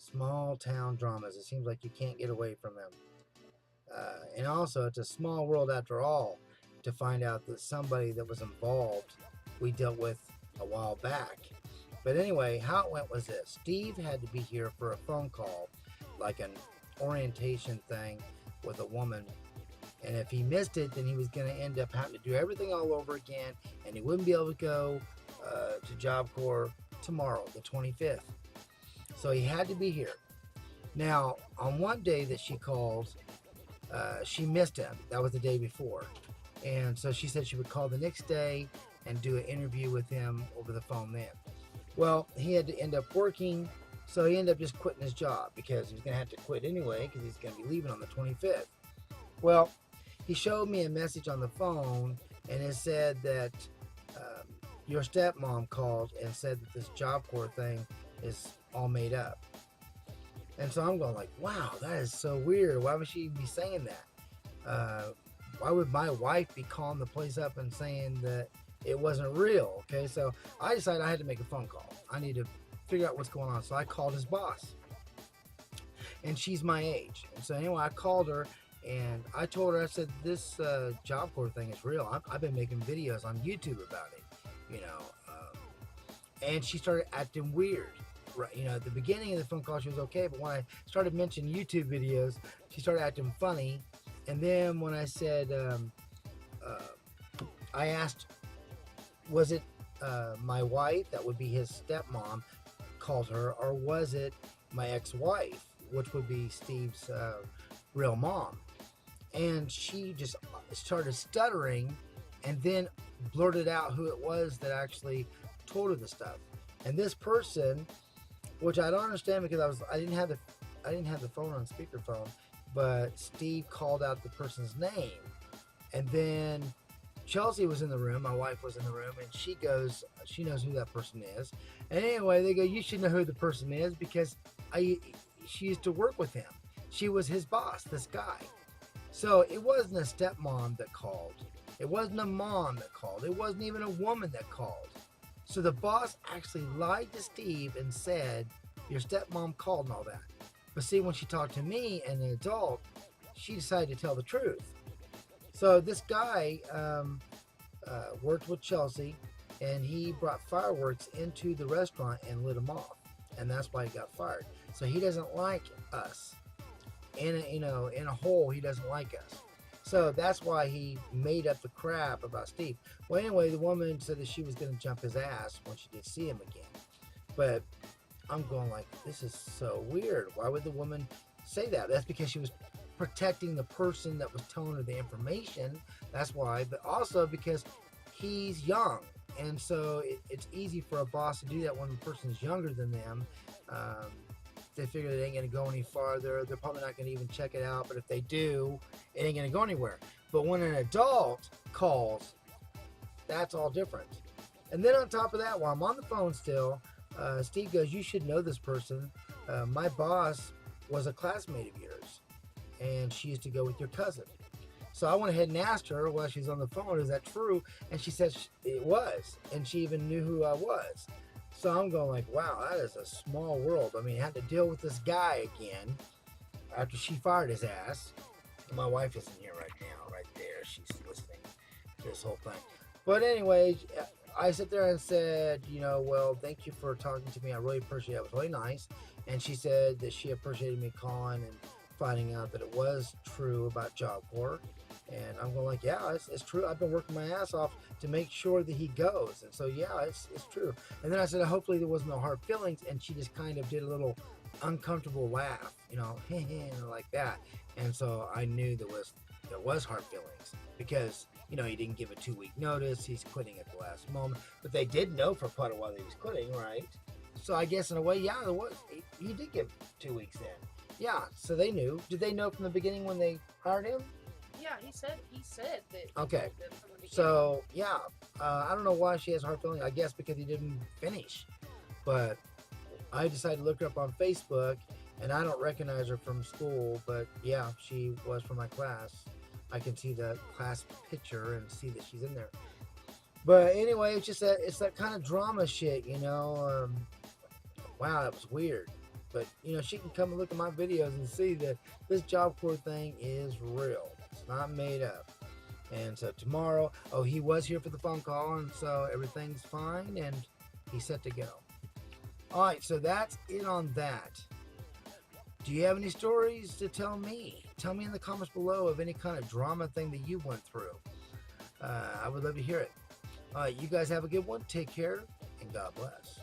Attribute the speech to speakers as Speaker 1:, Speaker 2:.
Speaker 1: Small town dramas. It seems like you can't get away from them. And also, it's a small world after all to find out that somebody that was involved we dealt with a while back. But anyway, how it went was this: Steve had to be here for a phone call, like an orientation thing with a woman. And if he missed it, then he was going to end up having to do everything all over again, and he wouldn't be able to go to Job Corps tomorrow, the 25th. So he had to be here. Now, on one day that she called, she missed him. That was the day before. And so she said she would call the next day and do an interview with him over the phone then. Well, he had to end up working, so he ended up just quitting his job because he was going to have to quit anyway because he's going to be leaving on the 25th. Well, he showed me a message on the phone, and it said that your stepmom called and said that this Job Corps thing is all made up. And so I'm going like, wow, that is so weird. Why would she be saying that? Why would my wife be calling the place up and saying that it wasn't real? Okay, so I decided I had to make a phone call. I need to figure out what's going on. So I called his boss, and she's my age. And so anyway, I called her, and I told her, I said, this Job Corps thing is real. I've been making videos on YouTube about it, you know. And she started acting weird. Right, you know, at the beginning of the phone call, she was okay, but when I started mentioning YouTube videos, she started acting funny. And then when I said, I asked, was it my wife, that would be his stepmom, called her, or was it my ex-wife, which would be Steve's real mom? And she just started stuttering and then blurted out who it was that actually told her the stuff. And this person, which I don't understand because I didn't have the phone on speakerphone, but Steve called out the person's name, and then Chelsea was in the room, my wife was in the room, and she goes, she knows who that person is. And anyway, they go, you should know who the person is because she used to work with him. She was his boss, this guy. So it wasn't a stepmom that called. It wasn't a mom that called. It wasn't even a woman that called. So the boss actually lied to Steve and said, your stepmom called and all that. But see, when she talked to me, an adult, she decided to tell the truth. So this guy worked with Chelsea, and he brought fireworks into the restaurant and lit them off. And that's why he got fired. So he doesn't like us. In a whole, he doesn't like us. So that's why he made up the crap about Steve. Well, anyway, the woman said that she was going to jump his ass when she did see him again. But I'm going like, this is so weird. Why would the woman say that? That's because she was protecting the person that was telling her the information. That's why. But also because he's young. And so it's easy for a boss to do that when the person's younger than them. They figure they ain't going to go any farther. They're probably not going to even check it out. But if they do, it ain't going to go anywhere. But when an adult calls, that's all different. And then on top of that, while I'm on the phone still, Steve goes, you should know this person. My boss was a classmate of yours, and she used to go with your cousin. So I went ahead and asked her while she's on the phone, is that true? And she said it was, and she even knew who I was. So I'm going like, wow, that is a small world. I mean, I had to deal with this guy again after she fired his ass. My wife isn't here right now, right there. She's listening to this whole thing. But anyway, I sit there and said, well, thank you for talking to me. I really appreciate it. It was really nice. And she said that she appreciated me calling and finding out that it was true about Job Corps. And I'm going like, yeah, it's true. I've been working my ass off to make sure that he goes. And so, yeah, it's true. And then I said, hopefully there was no hard feelings. And she just kind of did a little uncomfortable laugh, like that. And so I knew there was hard feelings because, he didn't give a 2-week notice. He's quitting at the last moment. But they did know for quite a while that he was quitting, right? So I guess in a way, yeah, there was. He did give 2 weeks then. Yeah, so they knew. Did they know from the beginning when they hired him?
Speaker 2: Yeah, he said that.
Speaker 1: Okay. So, yeah, I don't know why she has a hard feeling. I guess because he didn't finish. But I decided to look her up on Facebook, and I don't recognize her from school, but yeah, she was from my class. I can see the class picture and see that she's in there. But anyway, it's that kind of drama shit, Wow, that was weird. But she can come and look at my videos and see that this Job Corps thing is real. It's not made up. And so tomorrow, he was here for the phone call, and so everything's fine, and he's set to go. All right, so that's it on that. Do you have any stories to tell me? Tell me in the comments below of any kind of drama thing that you went through. I would love to hear it. All right, you guys have a good one. Take care, and God bless.